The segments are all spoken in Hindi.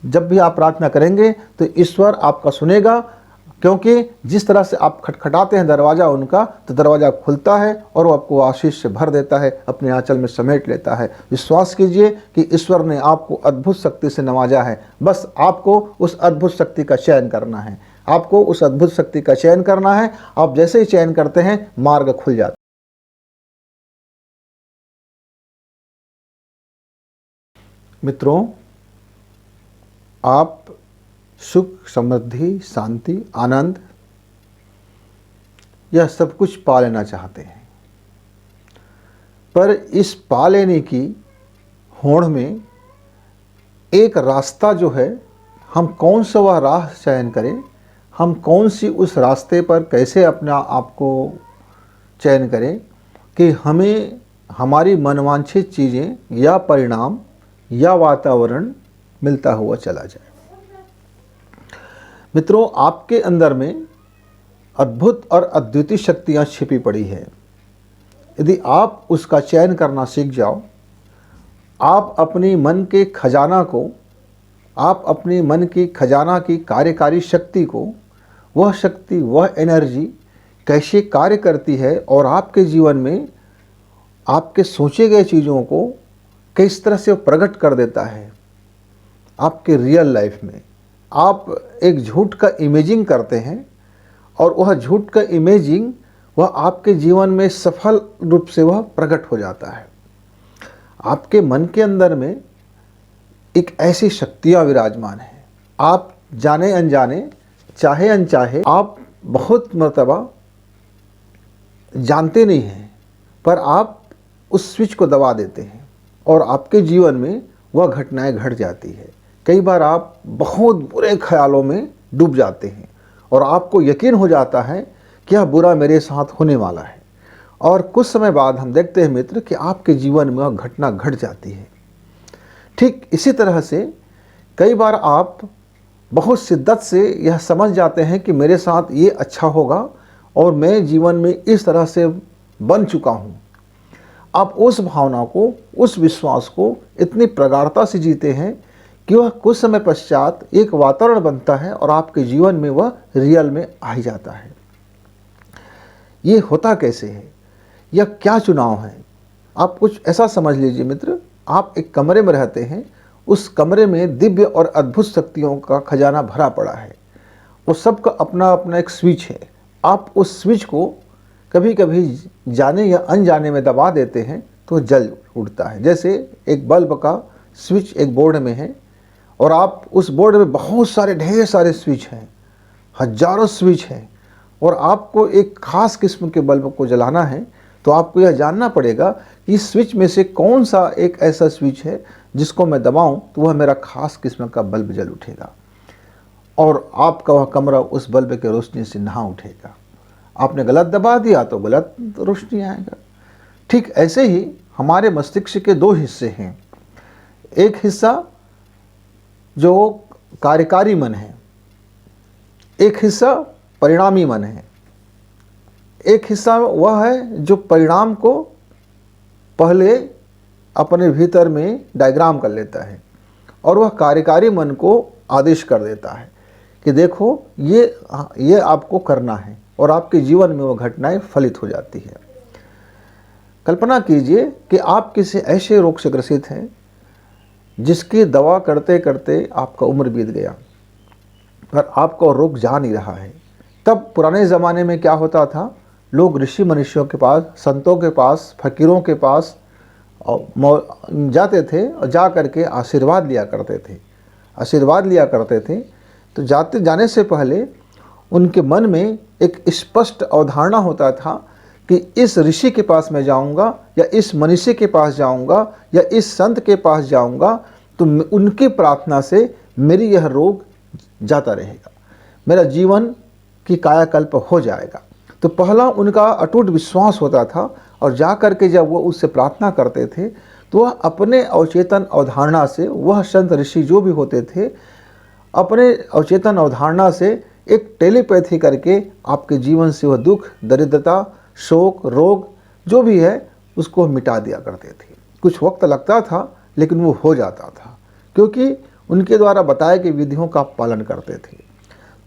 जब भी आप प्रार्थना करेंगे तो ईश्वर आपका सुनेगा, क्योंकि जिस तरह से आप खटखटाते हैं दरवाज़ा उनका, तो दरवाज़ा खुलता है और वो आपको आशीष से भर देता है, अपने आंचल में समेट लेता है। विश्वास कीजिए कि ईश्वर ने आपको अद्भुत शक्ति से नवाजा है। बस आपको उस अद्भुत शक्ति का चयन करना है, आपको उस अद्भुत शक्ति का चयन करना है। आप जैसे ही चयन करते हैं मार्ग खुल जाता है। मित्रों, आप सुख, समृद्धि, शांति, आनंद यह सब कुछ पा लेना चाहते हैं, पर इस पा लेने की होड़ में एक रास्ता जो है, हम कौन सा वह राह चयन करें, हम कौन सी उस रास्ते पर कैसे अपना आपको चयन करें कि हमें हमारी मनवांछित चीज़ें या परिणाम या वातावरण मिलता हुआ चला जाए। मित्रों, आपके अंदर में अद्भुत और अद्वितीय शक्तियाँ छिपी पड़ी है। यदि आप उसका चयन करना सीख जाओ, आप अपनी मन के खजाना को, आप अपनी मन की खजाना की कार्यकारी शक्ति को, वह शक्ति, वह एनर्जी कैसे कार्य करती है और आपके जीवन में आपके सोचे गए चीज़ों को किस तरह से प्रकट कर देता है। आपके रियल लाइफ में आप एक झूठ का इमेजिंग करते हैं और वह झूठ का इमेजिंग वह आपके जीवन में सफल रूप से वह प्रकट हो जाता है। आपके मन के अंदर में एक ऐसी शक्तियाँ विराजमान हैं, आप जाने अनजाने, चाहे अनचाहे, आप बहुत मर्तबा जानते नहीं हैं, पर आप उस स्विच को दबा देते हैं और आपके जीवन में वह घटनाएं घट जाती है। कई बार आप बहुत बुरे ख्यालों में डूब जाते हैं और आपको यकीन हो जाता है कि यह बुरा मेरे साथ होने वाला है, और कुछ समय बाद हम देखते हैं मित्र कि आपके जीवन में वह घटना घट जाती है। ठीक इसी तरह से कई बार आप बहुत शिद्दत से यह समझ जाते हैं कि मेरे साथ ये अच्छा होगा और मैं जीवन में इस तरह से बन चुका हूँ। आप उस भावना को, उस विश्वास को इतनी प्रगाढ़ता से जीते हैं कि वह कुछ समय पश्चात एक वातावरण बनता है और आपके जीवन में वह रियल में आ ही जाता है। ये होता कैसे है? यह क्या चुनाव है? आप कुछ ऐसा समझ लीजिए मित्र, आप एक कमरे में रहते हैं, उस कमरे में दिव्य और अद्भुत शक्तियों का खजाना भरा पड़ा है। वो सबका अपना अपना एक स्विच है। आप उस स्विच को कभी कभी जाने या अनजाने में दबा देते हैं तो जल उठता है। जैसे एक बल्ब का स्विच एक बोर्ड में है और आप उस बोर्ड में बहुत सारे, ढेर सारे स्विच हैं, हजारों स्विच हैं, और आपको एक खास किस्म के बल्ब को जलाना है, तो आपको यह जानना पड़ेगा कि इस स्विच में से कौन सा एक ऐसा स्विच है जिसको मैं दबाऊं तो वह मेरा खास किस्म का बल्ब जल उठेगा और आपका वह कमरा उस बल्ब के रोशनी से नहा उठेगा। आपने गलत दबा दिया तो गलत रोशनी आएगा। ठीक ऐसे ही हमारे मस्तिष्क के दो हिस्से हैं। एक हिस्सा जो कार्यकारी मन है, एक हिस्सा परिणामी मन है। एक हिस्सा वह है जो परिणाम को पहले अपने भीतर में डायग्राम कर लेता है और वह कार्यकारी मन को आदेश कर देता है कि देखो ये आपको करना है, और आपके जीवन में वह घटनाएं फलित हो जाती है। कल्पना कीजिए कि आप किसी ऐसे रोग से ग्रसित हैं जिसकी दवा करते करते आपका उम्र बीत गया, पर आपका रोग जा नहीं रहा है। तब पुराने ज़माने में क्या होता था, लोग ऋषि मनुष्यों के पास, संतों के पास, फकीरों के पास जाते थे और जा करके आशीर्वाद लिया करते थे। आशीर्वाद लिया करते थे तो जाने से पहले उनके मन में एक स्पष्ट अवधारणा होता था कि इस ऋषि के पास मैं जाऊंगा या इस मनुष्य के पास जाऊंगा या इस संत के पास जाऊंगा तो उनकी प्रार्थना से मेरी यह रोग जाता रहेगा, मेरा जीवन की कायाकल्प हो जाएगा। तो पहला उनका अटूट विश्वास होता था, और जा कर के जब वो उससे प्रार्थना करते थे तो वह अपने अवचेतन अवधारणा से, वह संत ऋषि जो भी होते थे, अपने अवचेतन अवधारणा से एक टेलीपैथी करके आपके जीवन से वह दुख, दरिद्रता, शोक, रोग जो भी है उसको मिटा दिया करते थे। कुछ वक्त लगता था लेकिन वो हो जाता था, क्योंकि उनके द्वारा बताए गए विधियों का आप पालन करते थे।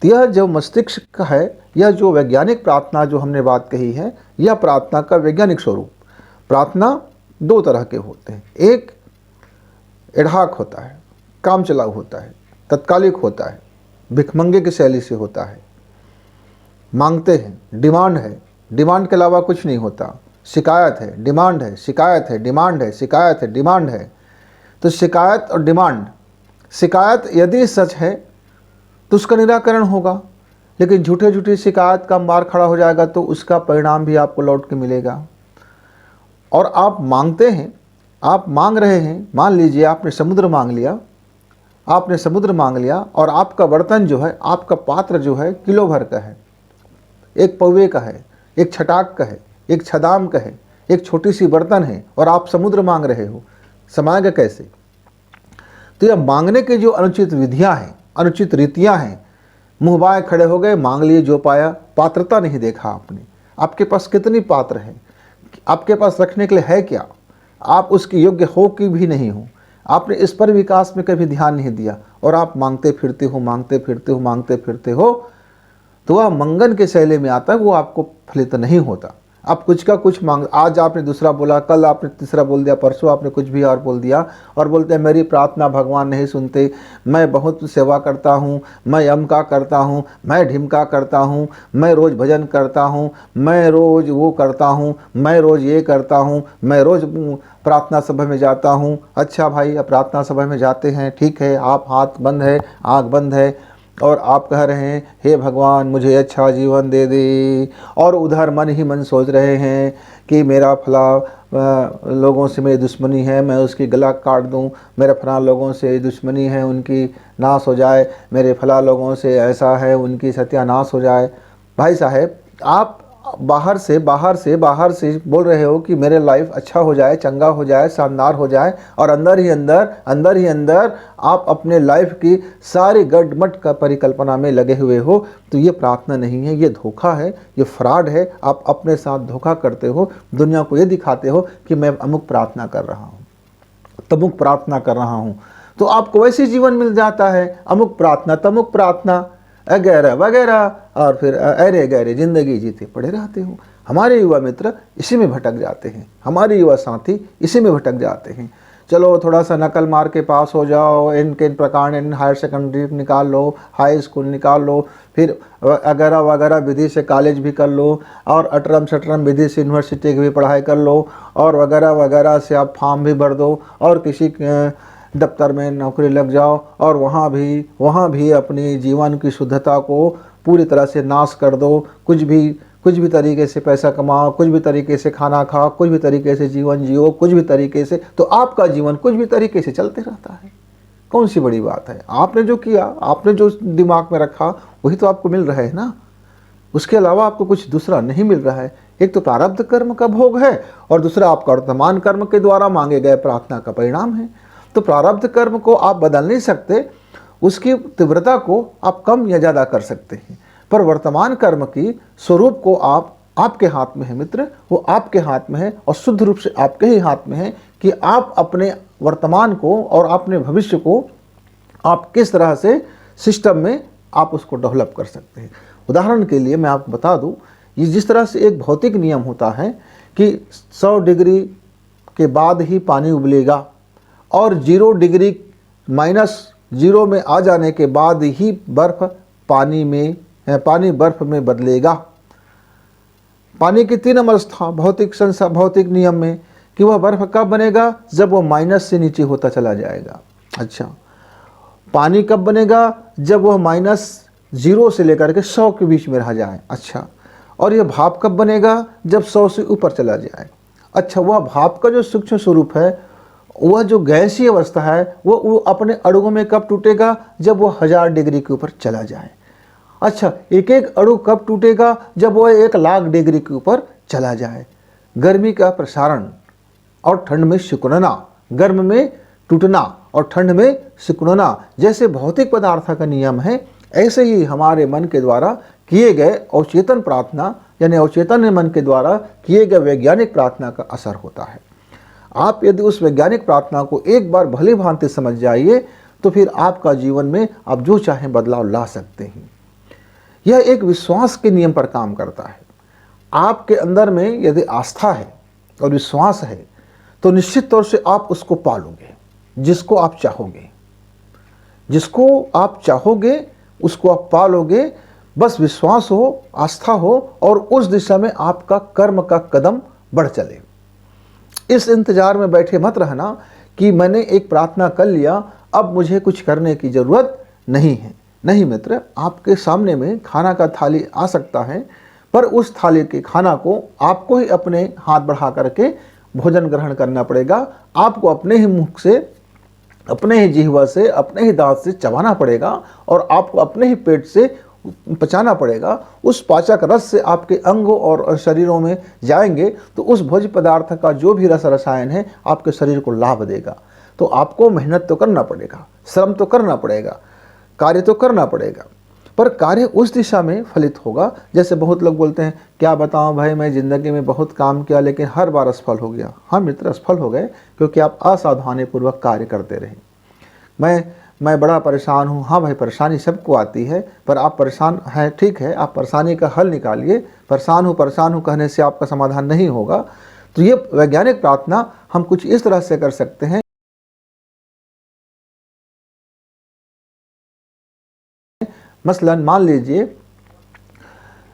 तो यह जो मस्तिष्क का है, यह जो वैज्ञानिक प्रार्थना जो हमने बात कही है, यह प्रार्थना का वैज्ञानिक स्वरूप। प्रार्थना दो तरह के होते हैं, एक एडहाक होता है, काम चलाऊ होता है, तत्कालिक होता है, भिखमंगे की शैली से होता है, मांगते हैं, डिमांड है, डिमांड के अलावा कुछ नहीं होता, शिकायत है, डिमांड है, शिकायत है, डिमांड है, शिकायत है, डिमांड है। तो शिकायत और डिमांड, शिकायत यदि सच है तो उसका निराकरण होगा, लेकिन झूठे झूठे शिकायत का मार खड़ा हो जाएगा तो उसका परिणाम भी आपको लौट के मिलेगा। और आप मांगते हैं, आप मांग रहे हैं, मान लीजिए आपने समुद्र मांग लिया, आपने समुद्र मांग लिया और आपका बर्तन जो है, आपका पात्र जो है किलो भर का है, एक पौवे का है, एक छटाक का है, एक छदाम का है, एक छोटी सी बर्तन है और आप समुद्र मांग रहे हो, समाएगा कैसे? तो यह मांगने की जो अनुचित विधियां हैं, अनुचित रीतियां हैं, मुँह बाएं खड़े हो गए, मांग लिए जो पाया, पात्रता नहीं देखा आपने। आपके पास कितनी पात्र है, आपके पास रखने के लिए है क्या, आप उसके योग्य हो कि भी नहीं हो, आपने इस पर विकास में कभी ध्यान नहीं दिया और आप मांगते फिरते हो, मांगते फिरते हो, मांगते फिरते हो, तो वह मंगन के शैली में आता है, वो आपको फलित नहीं होता। आप कुछ का कुछ मांग, आज आपने दूसरा बोला, कल आपने तीसरा बोल दिया, परसों आपने कुछ भी और बोल दिया और बोलते हैं मेरी प्रार्थना भगवान नहीं सुनते, मैं बहुत सेवा करता हूँ, मैं अमका करता हूँ, मैं ढिमका करता हूँ, मैं रोज़ भजन करता हूँ, मैं रोज़ वो करता हूँ, मैं रोज़ ये करता हूँ, मैं रोज़ प्रार्थना सभा में जाता हूँ। अच्छा भाई, अब प्रार्थना सभा में जाते हैं, ठीक है, आप हाथ बंद है, आँख बंद है और आप कह रहे हैं हे भगवान मुझे अच्छा जीवन दे दे, और उधर मन ही मन सोच रहे हैं कि मेरा फला लोगों से मेरी दुश्मनी है, मैं उसकी गला काट दूं, मेरे फला लोगों से दुश्मनी है, उनकी नाश हो जाए, मेरे फला लोगों से ऐसा है, उनकी सत्यानाश हो जाए। भाई साहब, आप बाहर से बोल रहे हो कि मेरे लाइफ अच्छा हो जाए, चंगा हो जाए, शानदार हो जाए, और अंदर ही अंदर आप अपने लाइफ की सारी गड़मट का परिकल्पना में लगे हुए हो। तो ये प्रार्थना नहीं है, ये धोखा है, ये फ्रॉड है। आप अपने साथ धोखा करते हो, दुनिया को ये दिखाते हो कि मैं अमुक प्रार्थना कर रहा हूँ, तमुक प्रार्थना कर रहा हूँ, तो आपको वैसे जीवन मिल जाता है, अमुक प्रार्थना तमुक प्रार्थना वगैरह वगैरह, और फिर अरे गहरे जिंदगी जीते पड़े रहते हो। हमारे युवा मित्र इसी में भटक जाते हैं, हमारे युवा साथी इसी में भटक जाते हैं। चलो थोड़ा सा नकल मार के पास हो जाओ, इनके इन प्रकार इन हायर सेकेंडरी निकाल लो, हाई स्कूल निकाल लो, फिर वगैरह वगैरह विधि से कॉलेज भी कर लो, और अटरम शटरम विधि से यूनिवर्सिटी की भी पढ़ाई कर लो, और वगैरह वगैरह से आप फॉर्म भी भर दो और किसी दफ्तर में नौकरी लग जाओ, और वहाँ भी अपनी जीवन की शुद्धता को पूरी तरह से नाश कर दो। कुछ भी तरीके से पैसा कमाओ, कुछ भी तरीके से खाना खाओ, कुछ भी तरीके से जीवन जियो, कुछ भी तरीके से, तो आपका जीवन कुछ भी तरीके से चलते रहता है। कौन सी बड़ी बात है? आपने जो किया, आपने जो दिमाग में रखा, वही तो आपको मिल रहा है ना। उसके अलावा आपको कुछ दूसरा नहीं मिल रहा है। एक तो प्रारब्ध कर्म का भोग है, और दूसरा आपका वर्तमान कर्म के द्वारा मांगे गए प्रार्थना का परिणाम है। तो प्रारब्ध कर्म को आप बदल नहीं सकते, उसकी तीव्रता को आप कम या ज़्यादा कर सकते हैं, पर वर्तमान कर्म की स्वरूप को आपके हाथ में है मित्र, वो आपके हाथ में है, और शुद्ध रूप से आपके ही हाथ में है कि आप अपने वर्तमान को और अपने भविष्य को आप किस तरह से सिस्टम में आप उसको डेवलप कर सकते हैं। उदाहरण के लिए मैं आपको बता दूं, ये जिस तरह से एक भौतिक नियम होता है कि 100 डिग्री के बाद ही पानी उबलेगा, और 0 डिग्री -0 में आ जाने के बाद ही पानी बर्फ में बदलेगा। पानी की 3 अवस्था भौतिक नियम में, कि वह बर्फ कब बनेगा? जब वो माइनस से नीचे होता चला जाएगा। अच्छा, पानी कब बनेगा? जब वह -0 से लेकर के 100 के बीच में रह जाए। अच्छा, और यह भाप कब बनेगा? जब 100 से ऊपर चला जाए। अच्छा, वह भाप का जो सूक्ष्म स्वरूप है, वह जो गैसीय अवस्था है, वो अपने अणुओं में कब टूटेगा? जब वो 1000 डिग्री के ऊपर चला जाए। अच्छा, एक अणु कब टूटेगा? जब वो 1,00,000 डिग्री के ऊपर चला जाए। गर्मी का प्रसारण और ठंड में सिकुड़ना, गर्म में टूटना और ठंड में सिकुड़ना, जैसे भौतिक पदार्थ का नियम है, ऐसे ही हमारे मन के द्वारा किए गए अवचेतन प्रार्थना, यानी अवचेतन मन के द्वारा किए गए वैज्ञानिक प्रार्थना का असर होता है। आप यदि उस वैज्ञानिक प्रार्थना को एक बार भली भांति समझ जाइए, तो फिर आपका जीवन में आप जो चाहें बदलाव ला सकते हैं। यह एक विश्वास के नियम पर काम करता है। आपके अंदर में यदि आस्था है और विश्वास है तो निश्चित तौर से आप उसको पालोगे, जिसको आप चाहोगे। जिसको आप चाहोगे उसको आप पालोगे। बस विश्वास हो, आस्था हो और उस दिशा में आपका कर्म का कदम बढ़ चले। इस इंतजार में बैठे मत रहना कि मैंने एक प्रार्थना कर लिया, अब मुझे कुछ करने की ज़रूरत नहीं है। नहीं मित्र, आपके सामने में खाना का थाली आ सकता है, पर उस थाली के खाना को आपको ही अपने हाथ बढ़ा करके भोजन ग्रहण करना पड़ेगा। आपको अपने ही मुख से, अपने ही जिह्वा से, अपने ही दांत से चबाना पड़ेगा और आपको अपने ही पेट से पचाना पड़ेगा। उस पाचक रस से आपके अंगों और शरीरों में जाएंगे तो उस भोज्य पदार्थ का जो भी रस रसायन है आपके शरीर को लाभ देगा। तो आपको मेहनत तो करना पड़ेगा, श्रम तो करना पड़ेगा, कार्य तो करना पड़ेगा, पर कार्य उस दिशा में फलित होगा। जैसे बहुत लोग बोलते हैं, क्या बताऊं भाई, मैं ज़िंदगी में बहुत काम किया लेकिन हर बार असफल हो गया। हाँ मित्र, असफल हो गए क्योंकि आप असावधानी पूर्वक कार्य करते रहे। मैं बड़ा परेशान हूँ। हाँ भाई, परेशानी सबको आती है, पर आप परेशान हैं, ठीक है, आप परेशानी का हल निकालिए। परेशान हूँ कहने से आपका समाधान नहीं होगा। तो ये वैज्ञानिक प्रार्थना हम कुछ इस तरह से कर सकते हैं। मसलन मान लीजिए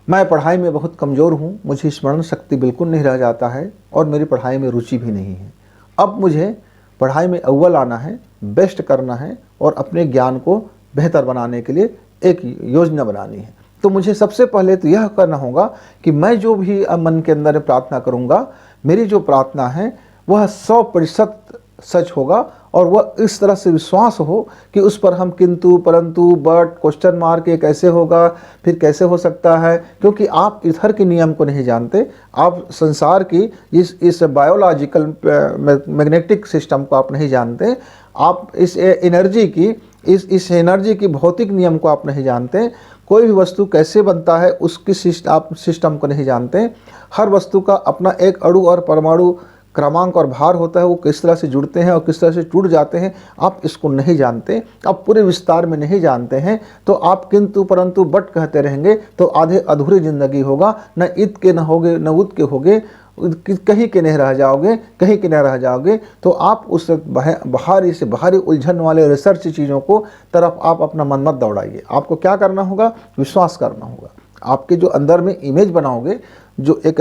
मैं पढ़ाई में बहुत कमज़ोर हूँ, मुझे स्मरण शक्ति बिल्कुल नहीं रह जाता है और मेरी पढ़ाई में रुचि भी नहीं है। अब मुझे पढ़ाई में अव्वल आना है, बेस्ट करना है और अपने ज्ञान को बेहतर बनाने के लिए एक योजना बनानी है। तो मुझे सबसे पहले तो यह करना होगा कि मैं जो भी मन के अंदर प्रार्थना करूँगा, मेरी जो प्रार्थना है वह 100% सच होगा और वह इस तरह से विश्वास हो कि उस पर हम किंतु, परंतु, बट, क्वेश्चन मार्क, ये कैसे होगा, फिर कैसे हो सकता है, क्योंकि आप इधर के नियम को नहीं जानते। आप संसार की इस बायोलॉजिकल मैग्नेटिक सिस्टम को आप नहीं जानते। आप इस एनर्जी की इस एनर्जी की भौतिक नियम को आप नहीं जानते। कोई भी वस्तु कैसे बनता है उसकी आप सिस्टम को नहीं जानते। हर वस्तु का अपना एक अणु और परमाणु क्रमांक और भार होता है, वो किस तरह से जुड़ते हैं और किस तरह से टूट जाते हैं, आप इसको नहीं जानते। आप पूरे विस्तार में नहीं जानते हैं तो आप किंतु, परंतु, बट कहते रहेंगे तो आधे अधूरी जिंदगी होगा। न इत के न होगे, न उत के होगे, कहीं के नहीं रह जाओगे, कहीं के नहीं रह जाओगे। तो आप उस बाहरी उलझन वाले रिसर्च चीज़ों को तरफ आप अपना मन मत दौड़ाइए। आपको क्या करना होगा? विश्वास करना होगा। आपके जो अंदर में इमेज बनाओगे, जो एक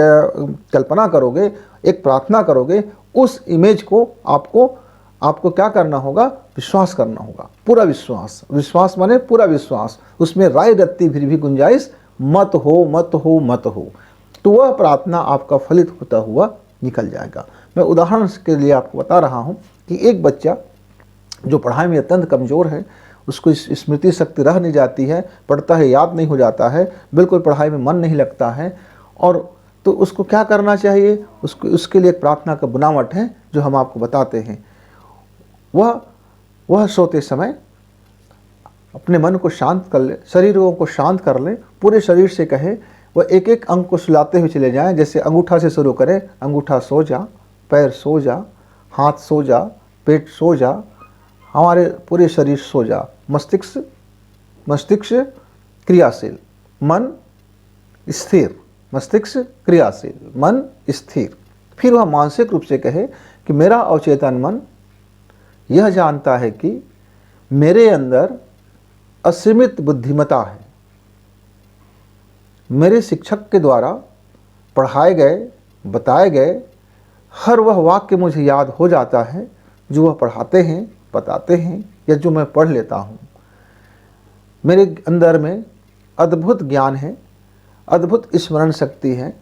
कल्पना करोगे, एक प्रार्थना करोगे, उस इमेज को आपको क्या करना होगा? विश्वास करना होगा। पूरा विश्वास। विश्वास माने पूरा विश्वास, उसमें राय रत्ती भी गुंजाइश मत हो। तो वह प्रार्थना आपका फलित होता हुआ निकल जाएगा। मैं उदाहरण के लिए आपको बता रहा हूँ कि एक बच्चा जो पढ़ाई में अत्यंत कमज़ोर है, उसको स्मृति शक्ति रह नहीं जाती है, पढ़ता है याद नहीं हो जाता है, बिल्कुल पढ़ाई में मन नहीं लगता है, और तो उसको क्या करना चाहिए? उसके लिए एक प्रार्थना का बनावट है जो हम आपको बताते हैं। वह सोते समय अपने मन को शांत कर ले, शरीरों को शांत कर ले, पूरे शरीर से कहे। वह एक एक अंग को सुलाते हुए चले जाएं। जैसे अंगूठा से शुरू करें, अंगूठा सो जा, पैर सो जा, हाथ सो जा, पेट सो जा, हमारे पूरे शरीर सो जा, मस्तिष्क क्रियाशील, मन स्थिर, मस्तिष्क क्रियाशील, मन स्थिर। फिर वह मानसिक रूप से कहे कि मेरा अवचेतन मन यह जानता है कि मेरे अंदर असीमित बुद्धिमत्ता है। मेरे शिक्षक के द्वारा पढ़ाए गए, बताए गए हर वह वाक्य मुझे याद हो जाता है जो वह पढ़ाते हैं, बताते हैं या जो मैं पढ़ लेता हूँ। मेरे अंदर में अद्भुत ज्ञान है, अद्भुत स्मरण शक्ति है।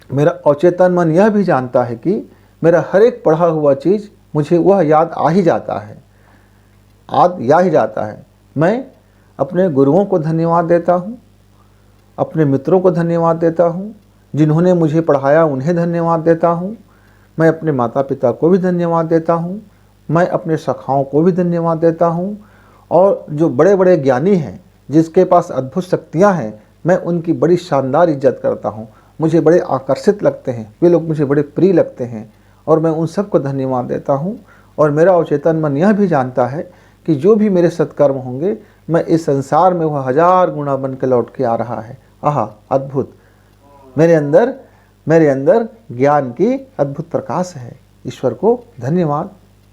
मेरा अवचेतन मन यह भी जानता है कि मेरा हर एक पढ़ा हुआ चीज़ मुझे वह याद आ ही जाता है। मैं अपने गुरुओं को धन्यवाद देता हूँ, अपने मित्रों को धन्यवाद देता हूँ, जिन्होंने मुझे पढ़ाया उन्हें धन्यवाद देता हूँ। मैं अपने माता पिता को भी धन्यवाद देता हूँ, मैं अपने सखाओं को भी धन्यवाद देता हूँ, और जो बड़े बड़े ज्ञानी हैं, जिसके पास अद्भुत शक्तियाँ हैं, मैं उनकी बड़ी शानदार इज्जत करता हूँ। मुझे बड़े आकर्षित लगते हैं, वे लोग मुझे बड़े प्रिय लगते हैं और मैं उन सबको धन्यवाद देता हूँ। और मेरा अवचेतन मन यह भी जानता है कि जो भी मेरे सत्कर्म होंगे मैं इस संसार में वह 1000 गुना बन के लौट के आ रहा है। आहा, अद्भुत! मेरे अंदर ज्ञान की अद्भुत प्रकाश है। ईश्वर को धन्यवाद,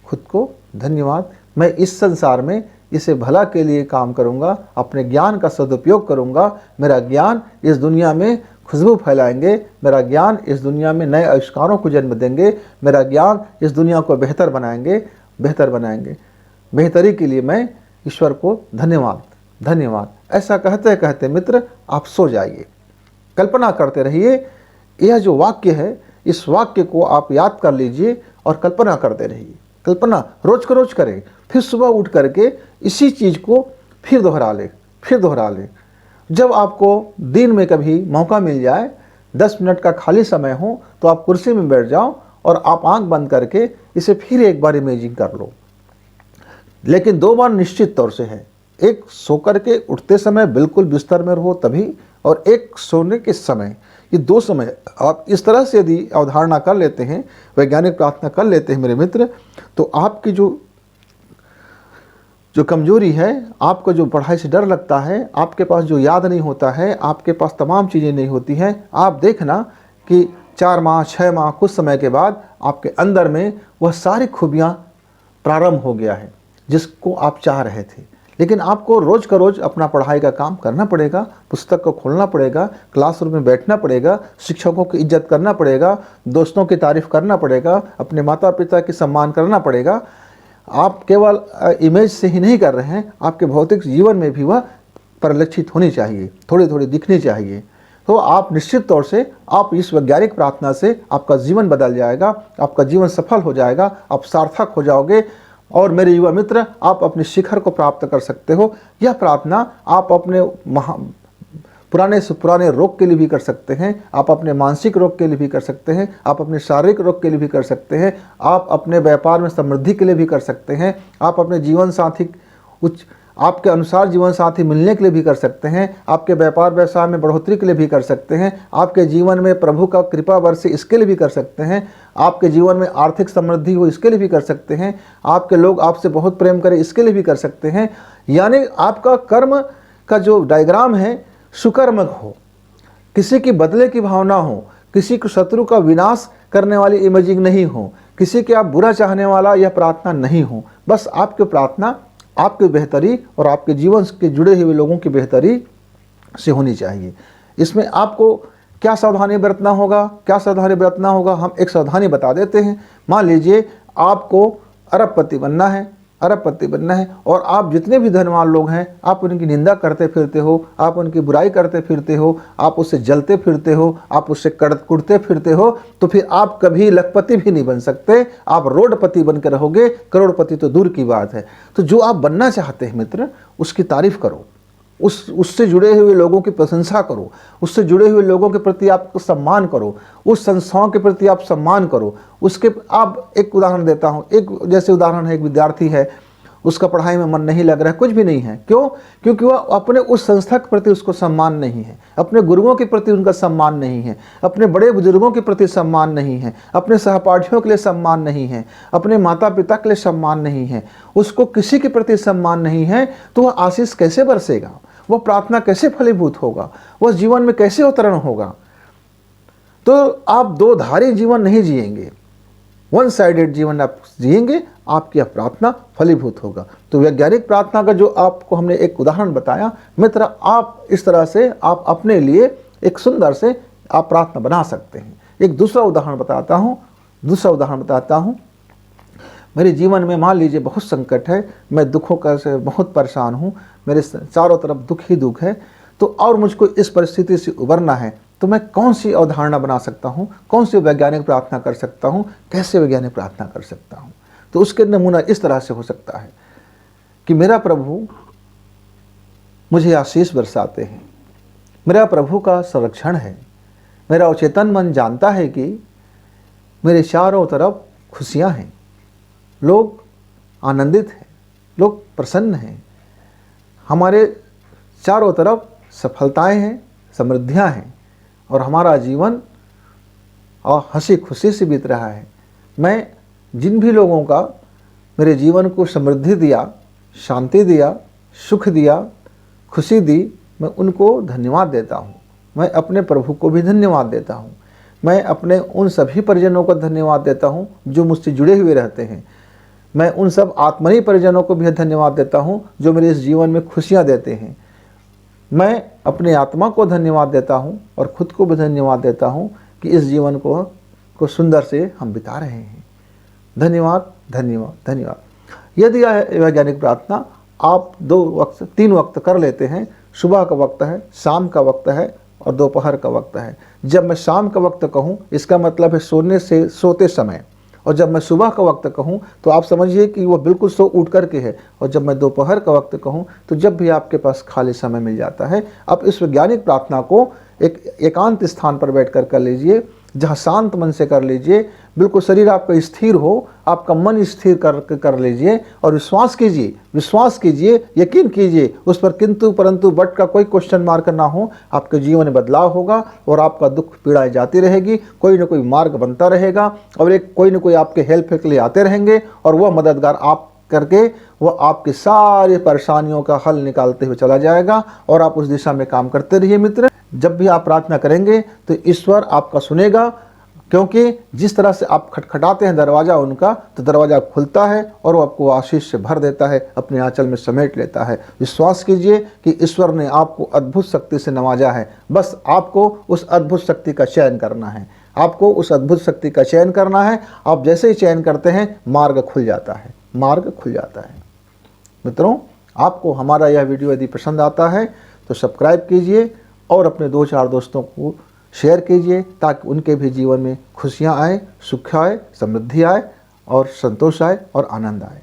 खुद को धन्यवाद। मैं इस संसार में इसे भला के लिए काम करूँगा, अपने ज्ञान का सदुपयोग करूँगा। मेरा ज्ञान इस दुनिया में खुशबू फैलाएंगे, मेरा ज्ञान इस दुनिया में नए आविष्कारों को जन्म देंगे, मेरा ज्ञान इस दुनिया को बेहतर बनाएंगे। बेहतरी के लिए मैं ईश्वर को धन्यवाद धन्यवाद। ऐसा कहते कहते मित्र आप सो जाइए, कल्पना करते रहिए। यह जो वाक्य है, इस वाक्य को आप याद कर लीजिए और कल्पना करते रहिए। कल्पना रोज को रोज करें, फिर सुबह उठ करके इसी चीज़ को फिर दोहरा ले। जब आपको दिन में कभी मौका मिल जाए, 10 मिनट का खाली समय हो, तो आप कुर्सी में बैठ जाओ और आप आंख बंद करके इसे फिर एक बार इमेजिन कर लो। लेकिन 2 बार निश्चित तौर से है। एक सो करके उठते समय बिल्कुल बिस्तर में रहो तभी, और एक सोने के समय। ये 2 समय आप इस तरह से यदि अवधारणा कर लेते हैं, वैज्ञानिक प्रार्थना कर लेते हैं मेरे मित्र, तो आपकी जो कमजोरी है, आपको जो पढ़ाई से डर लगता है, आपके पास जो याद नहीं होता है, आपके पास तमाम चीज़ें नहीं होती हैं, आप देखना कि 4 माह 6 माह कुछ समय के बाद आपके अंदर में वह सारी खूबियाँ प्रारंभ हो गया है जिसको आप चाह रहे थे। लेकिन आपको रोज़ का रोज़ अपना पढ़ाई का काम करना पड़ेगा, पुस्तक को खोलना पड़ेगा, क्लासरूम में बैठना पड़ेगा, शिक्षकों की इज्जत करना पड़ेगा, दोस्तों की तारीफ़ करना पड़ेगा, अपने माता पिता की सम्मान करना पड़ेगा। आप केवल इमेज से ही नहीं कर रहे हैं, आपके भौतिक जीवन में भी वह परिलक्षित होनी चाहिए, थोड़ी थोड़ी दिखनी चाहिए। तो आप निश्चित तौर से आप इस वैज्ञानिक प्रार्थना से आपका जीवन बदल जाएगा, आपका जीवन सफल हो जाएगा, आप सार्थक हो जाओगे। और मेरे युवा मित्र, आप अपने शिखर को प्राप्त कर सकते हो। यह प्रार्थना आप अपने पुराने से पुराने रोग के लिए भी कर सकते हैं, आप अपने मानसिक रोग के लिए भी कर सकते हैं, आप अपने शारीरिक रोग के लिए भी कर सकते हैं, आप अपने व्यापार में समृद्धि के लिए भी कर सकते हैं, आप अपने जीवन साथी आपके अनुसार जीवन साथी मिलने के लिए भी कर सकते हैं, आपके व्यापार व्यवसाय में बढ़ोतरी के लिए भी कर सकते हैं, आपके जीवन में प्रभु का कृपा बरसे इसके लिए भी कर सकते हैं, आपके जीवन में आर्थिक समृद्धि हो इसके लिए भी कर सकते हैं, आपके लोग आपसे बहुत प्रेम करें इसके लिए भी कर सकते हैं। यानी आपका कर्म का जो डायग्राम है सुकर्मक हो, किसी की बदले की भावना हो, किसी को शत्रु का विनाश करने वाली इमेजिंग नहीं हो, किसी के आप बुरा चाहने वाला यह प्रार्थना नहीं हो। बस आपकी प्रार्थना आपकी बेहतरी और आपके जीवन के जुड़े हुए लोगों की बेहतरी से होनी चाहिए। इसमें आपको क्या सावधानी बरतना होगा, हम एक सावधानी बता देते हैं। मान लीजिए आपको अरबपति बनना है और आप जितने भी धनवान लोग हैं आप उनकी निंदा करते फिरते हो, आप उनकी बुराई करते फिरते हो, आप उससे जलते फिरते हो, आप उससे कुड़ते फिरते हो, तो फिर आप कभी लखपति भी नहीं बन सकते, आप रोडपति बन के रहोगे, करोड़पति तो दूर की बात है। तो जो आप बनना चाहते हैं मित्र, उसकी तारीफ करो, उससे जुड़े हुए लोगों की प्रशंसा करो, उससे जुड़े हुए लोगों के प्रति आप सम्मान करो, उस संस्थाओं के प्रति आप सम्मान करो। उसके आप एक उदाहरण देता हूँ, एक जैसे उदाहरण है, एक विद्यार्थी है, उसका पढ़ाई में मन नहीं लग रहा है, कुछ भी नहीं है, क्यों? क्योंकि वह अपने उस संस्था के प्रति उसको सम्मान नहीं है, अपने गुरुओं के प्रति उनका सम्मान नहीं है, अपने बड़े बुजुर्गों के प्रति सम्मान नहीं है, अपने सहपाठियों के लिए सम्मान नहीं है, अपने माता पिता के लिए सम्मान नहीं है, उसको किसी के प्रति सम्मान नहीं है, तो वह आशीष कैसे बरसेगा, वह प्रार्थना कैसे फलीभूत होगा, वह जीवन में कैसे अवतरण होगा? तो आप 2 धारी जीवन नहीं जिएंगे, 1 साइडेड जीवन आप जिएंगे, आपकी प्रार्थना फलीभूत होगा। तो वैज्ञानिक प्रार्थना का जो आपको हमने एक उदाहरण बताया मित्र, आप इस तरह से आप अपने लिए एक सुंदर से आप प्रार्थना बना सकते हैं। एक दूसरा उदाहरण बताता हूँ। मेरे जीवन में मान लीजिए बहुत संकट है, मैं दुखों का से बहुत परेशान हूँ, मेरे चारों तरफ दुख ही दुख है, तो और मुझको इस परिस्थिति से उबरना है, तो मैं कौन सी अवधारणा बना सकता हूँ, कौन सी वैज्ञानिक प्रार्थना कर सकता हूँ, कैसे वैज्ञानिक प्रार्थना कर सकता हूँ? तो उसके नमूना इस तरह से हो सकता है कि मेरा प्रभु मुझे आशीष बरसाते हैं, मेरा प्रभु का संरक्षण है, मेरा अवचेतन मन जानता है कि मेरे चारों तरफ खुशियाँ हैं, लोग आनंदित हैं, लोग प्रसन्न हैं, हमारे चारों तरफ सफलताएं हैं, समृद्धियां हैं और हमारा जीवन और हंसी खुशी से बीत रहा है। मैं जिन भी लोगों का मेरे जीवन को समृद्धि दिया, शांति दिया, सुख दिया, खुशी दी, मैं उनको धन्यवाद देता हूँ। मैं अपने प्रभु को भी धन्यवाद देता हूँ। मैं अपने उन सभी परिजनों को धन्यवाद देता हूँ जो मुझसे जुड़े हुए रहते हैं। मैं उन सब आत्मनीय परिजनों को भी धन्यवाद देता हूँ जो मेरे इस जीवन में खुशियाँ देते हैं। मैं अपने आत्मा को धन्यवाद देता हूँ और खुद को भी धन्यवाद देता हूँ कि इस जीवन को सुंदर से हम बिता रहे हैं। धन्यवाद, धन्यवाद, धन्यवाद। यदि यह वैज्ञानिक प्रार्थना आप 2 वक्त 3 वक्त कर लेते हैं, सुबह का वक्त है, शाम का वक्त है और दोपहर का वक्त है। जब मैं शाम का वक्त कहूँ इसका मतलब है सोते समय, और जब मैं सुबह का वक्त कहूँ तो आप समझिए कि वो बिल्कुल सो उठ करके है, और जब मैं दोपहर का वक्त कहूँ तो जब भी आपके पास खाली समय मिल जाता है। आप इस वैज्ञानिक प्रार्थना को एक एकांत स्थान पर बैठ कर लीजिए, जहाँ शांत मन से कर लीजिए, बिल्कुल शरीर आपका स्थिर हो, आपका मन स्थिर कर लीजिए और विश्वास कीजिए, यकीन कीजिए उस पर किंतु परंतु बट का कोई क्वेश्चन मार्क ना हो। आपके जीवन में बदलाव होगा और आपका दुख पीड़ाएं जाती रहेगी, कोई ना कोई मार्ग बनता रहेगा और कोई ना कोई आपके हेल्प के लिए आते रहेंगे और वह मददगार आप करके वह आपकी सारी परेशानियों का हल निकालते हुए चला जाएगा और आप उस दिशा में काम करते रहिए मित्र। जब भी आप प्रार्थना करेंगे तो ईश्वर आपका सुनेगा, क्योंकि जिस तरह से आप खटखटाते हैं दरवाज़ा उनका, तो दरवाज़ा खुलता है और वो आपको आशीष से भर देता है, अपने आंचल में समेट लेता है। विश्वास कीजिए कि ईश्वर ने आपको अद्भुत शक्ति से नवाजा है। बस आपको उस अद्भुत शक्ति का चयन करना है। आपको उस अद्भुत शक्ति का चयन करना है। आप जैसे ही चयन करते हैं मार्ग खुल जाता है, मार्ग खुल जाता है। मित्रों, आपको हमारा यह वीडियो यदि पसंद आता है तो सब्सक्राइब कीजिए और अपने 2-4 दोस्तों को शेयर कीजिए, ताकि उनके भी जीवन में खुशियाँ आए, सुख आए, समृद्धि आए और संतोष आए और आनंद आए।